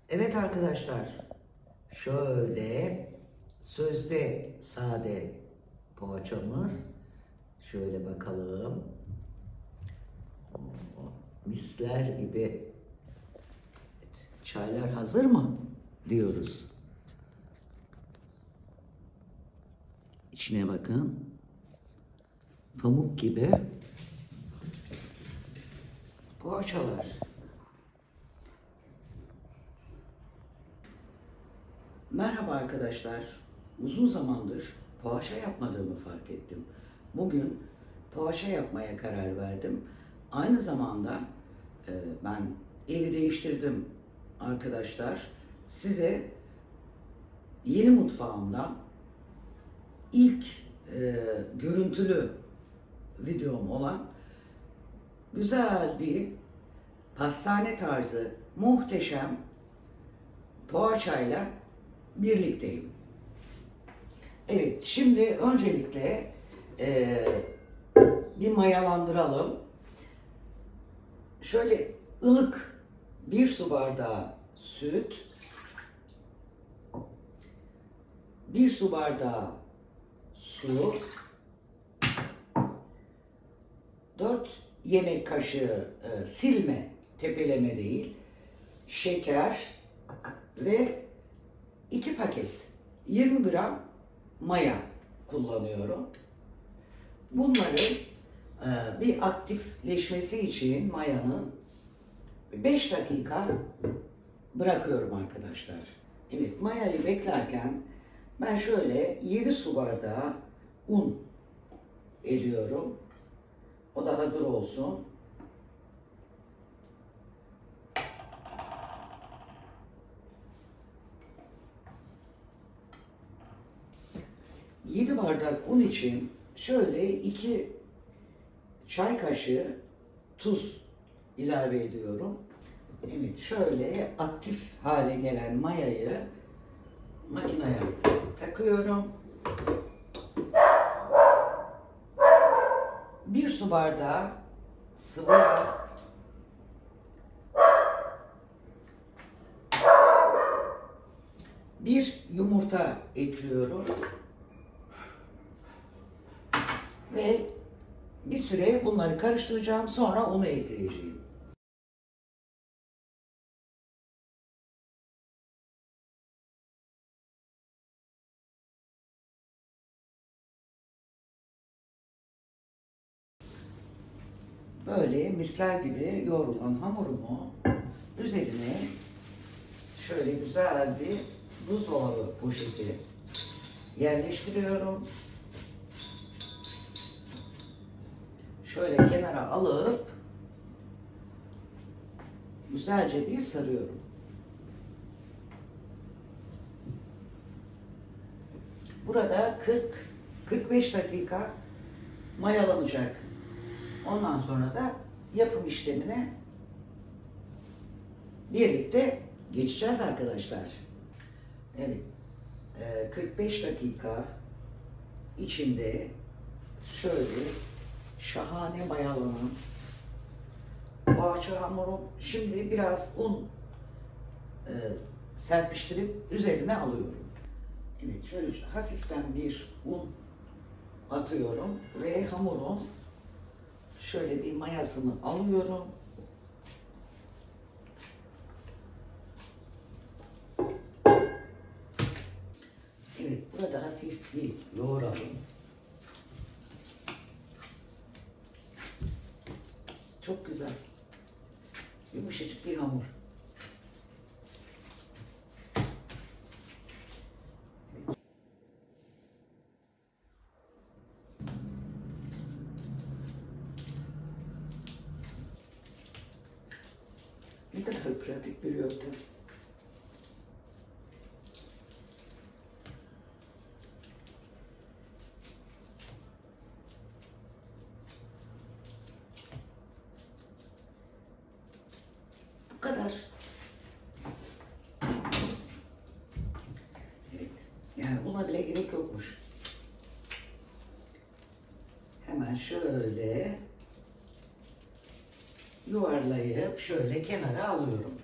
Evet arkadaşlar, şöyle sözde sade poğaçamız. Şöyle bakalım. Misler gibi. Çaylar hazır mı diyoruz. İçine bakın. Pamuk gibi poğaçalar. Merhaba arkadaşlar. Uzun zamandır poğaça yapmadığımı fark ettim. Bugün poğaça yapmaya karar verdim. Aynı zamanda ben evi değiştirdim arkadaşlar. Size yeni mutfağımdan ilk görüntülü videom olan güzel bir pastane tarzı muhteşem poğaçayla birlikteyim. Evet, şimdi öncelikle bir mayalandıralım. Şöyle ılık 1 su bardağı süt, 1 su bardağı su, 4 yemek kaşığı silme, tepeleme değil, şeker ve 2 paket 20 gram maya kullanıyorum. Bunları bir aktifleşmesi için mayanın 5 dakika bırakıyorum arkadaşlar. Evet, mayayı beklerken ben şöyle 7 su bardağı un eliyorum. O da hazır olsun. Yedi bardak un için şöyle 2 çay kaşığı tuz ilave ediyorum. Evet, şöyle aktif hale gelen mayayı makineye takıyorum. 1 su bardağı sıvı yağ, 1 yumurta ekliyorum ve bir süre bunları karıştıracağım, sonra unu ekleyeceğim. Böyle misler gibi yoğrulan hamurumu üzerine şöyle güzel bir buzdolabı poşeti yerleştiriyorum. Şöyle kenara alıp güzelce bir sarıyorum. Burada 40-45 dakika mayalanacak. Ondan sonra da yapım işlemine birlikte geçeceğiz arkadaşlar. Evet, 45 dakika içinde şöyle şahane mayalanan poğaça hamurum. Şimdi biraz un serpiştirip üzerine alıyorum. Evet, şöyle hafiften bir un atıyorum ve hamurun şöyle bir mayasını alıyorum. Evet, burada hafif bir yoğuralım. Çok güzel. Yumuşacık bir hamur. Ne kadar pratik bir yöntem. Bu kadar. Evet. Yani buna bile gerek yokmuş. Hemen şöyle yuvarlayıp şöyle kenara alıyorum.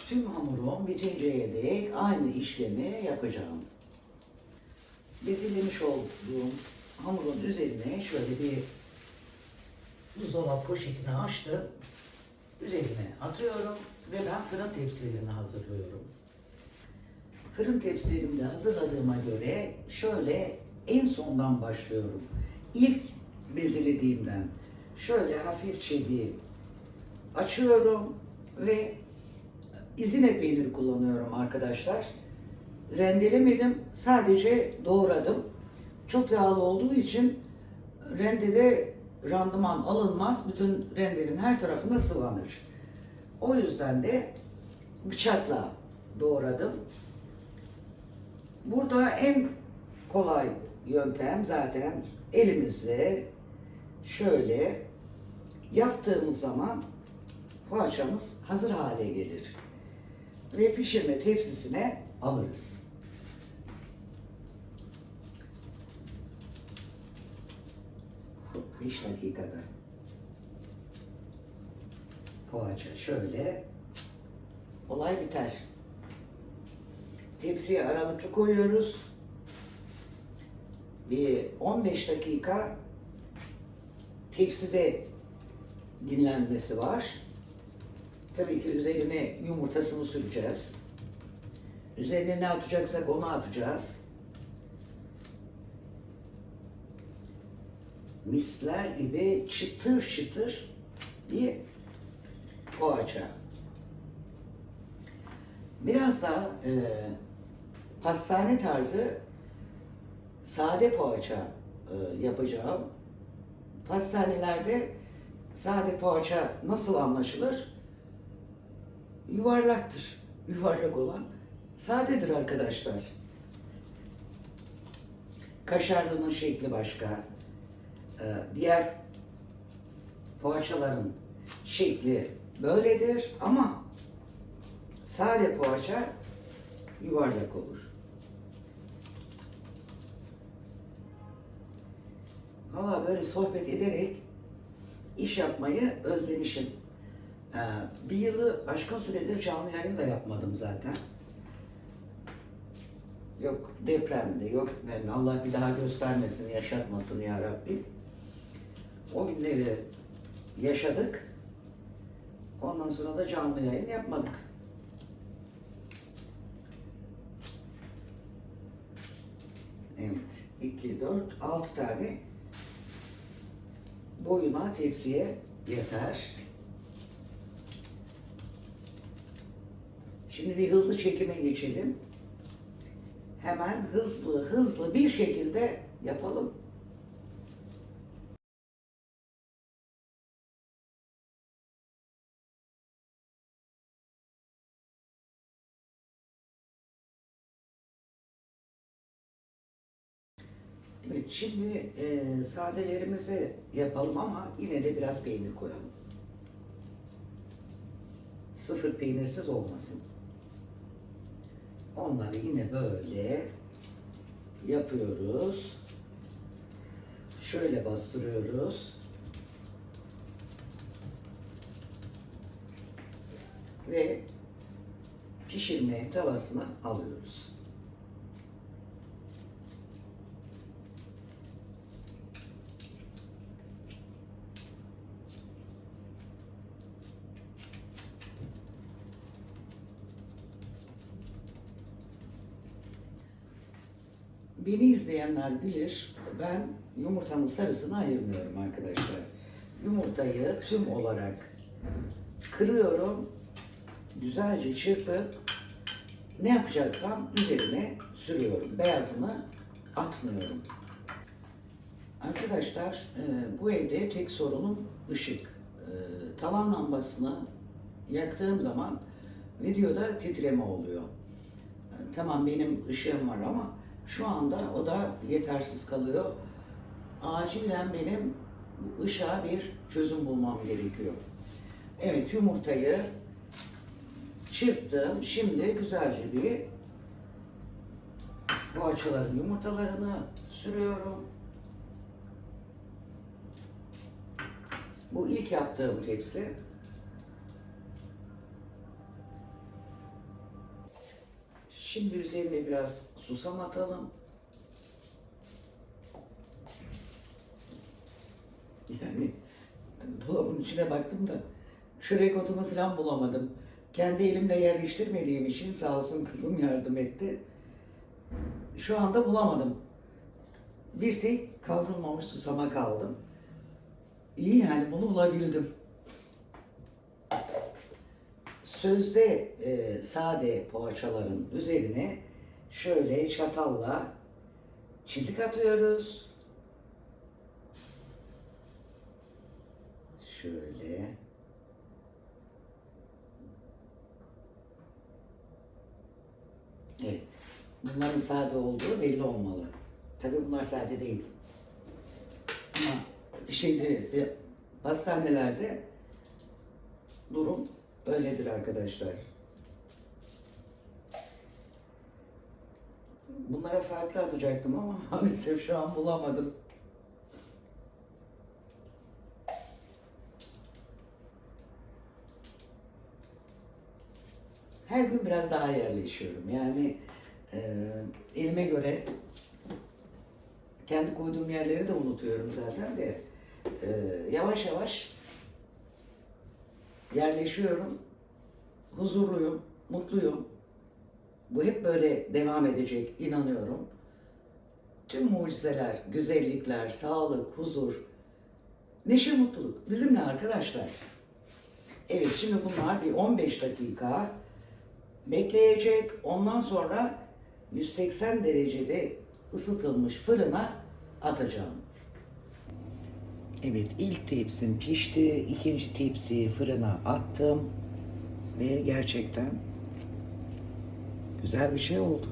Tüm hamurum bitinceye dek aynı işlemi yapacağım. Bezelemiş olduğum hamurun üzerine şöyle bir buzdolabı poşetini açtım. Üzerine atıyorum ve ben fırın tepsilerini hazırlıyorum. Fırın tepsilerimi de hazırladığıma göre şöyle en sondan başlıyorum. İlk bezelediğimden şöyle hafifçe bir açıyorum ve izine peyniri kullanıyorum arkadaşlar. Rendelemedim, sadece doğradım. Çok yağlı olduğu için rendede randıman alınmaz. Bütün rendenin her tarafına sıvanır. O yüzden de bıçakla doğradım. Burada en kolay yöntem zaten elimizle şöyle yaptığımız zaman poğaçamız hazır hale gelir. Ve pişirme tepsisine alırız. Beş dakikada poğaça şöyle olay biter. Tepsiye aralıklı koyuyoruz. Bir 15 dakika tepside dinlenmesi var. Tabii ki üzerine yumurtasını süreceğiz. Üzerine ne atacaksak onu atacağız. Misler gibi çıtır çıtır bir poğaça. Biraz da pastane tarzı sade poğaça yapacağım. Pastanelerde sade poğaça nasıl anlaşılır? Yuvarlaktır. Yuvarlak olan sadedir arkadaşlar. Kaşarlının şekli başka. Diğer poğaçaların şekli böyledir ama sade poğaça yuvarlak olur. Valla böyle sohbet ederek iş yapmayı özlemişim. Bir yılı aşkın süredir canlı yayın da yapmadım zaten. Yok depremde, yok yani Allah bir daha göstermesin, yaşatmasın ya Rabbi. O günleri yaşadık. Ondan sonra da canlı yayın yapmadık. Evet, 2, 4, 6 tane boyuna tepsiye yeter. Şimdi bir hızlı çekime geçelim. Hemen hızlı bir şekilde yapalım. Evet, şimdi sadelerimizi yapalım ama yine de biraz peynir koyalım. Sıfır peynirsiz olmasın. Onları yine böyle yapıyoruz. Şöyle bastırıyoruz. Ve pişirme tavasına alıyoruz. Beni izleyenler bilir, ben yumurtanın sarısını ayırmıyorum arkadaşlar. Yumurtayı tüm olarak kırıyorum, güzelce çırpıp ne yapacaksam üzerine sürüyorum. Beyazını atmıyorum. Arkadaşlar bu evde tek sorunum ışık. Tavan lambasını yaktığım zaman videoda titreme oluyor. Tamam benim ışığım var ama şu anda o da yetersiz kalıyor. Acilen benim bu ışığa bir çözüm bulmam gerekiyor. Evet, yumurtayı çırptım. Şimdi güzelce bir poğaçaların yumurtalarını sürüyorum. Bu ilk yaptığım tepsi. Şimdi üzerine biraz susam atalım. Yani dolabın içine baktım da çörek otunu falan bulamadım. Kendi elimle yerleştirmediğim için sağ olsun kızım yardım etti. Şu anda bulamadım. Bir tek kavrulmamış susama kaldım. İyi yani bunu bulabildim. Sözde sade poğaçaların üzerine şöyle çatalla çizik atıyoruz. Şöyle. Evet. Bunların sade olduğu belli olmalı. Tabii bunlar sade değil. Ama pastanelerde durum öyledir arkadaşlar. Bunlara farklı atacaktım ama maalesef şu an bulamadım. Her gün biraz daha yerleşiyorum. Yani elime göre kendi koyduğum yerleri de unutuyorum zaten de yavaş yavaş yerleşiyorum. Huzurluyum, mutluyum. Bu hep böyle devam edecek, inanıyorum. Tüm mucizeler, güzellikler, sağlık, huzur, neşe, mutluluk bizimle arkadaşlar. Evet, şimdi bunlar bir 15 dakika bekleyecek. Ondan sonra 180 derecede ısıtılmış fırına atacağım. Evet, ilk tepsim pişti. İkinci tepsiyi fırına attım. Ve gerçekten güzel bir şey oldu.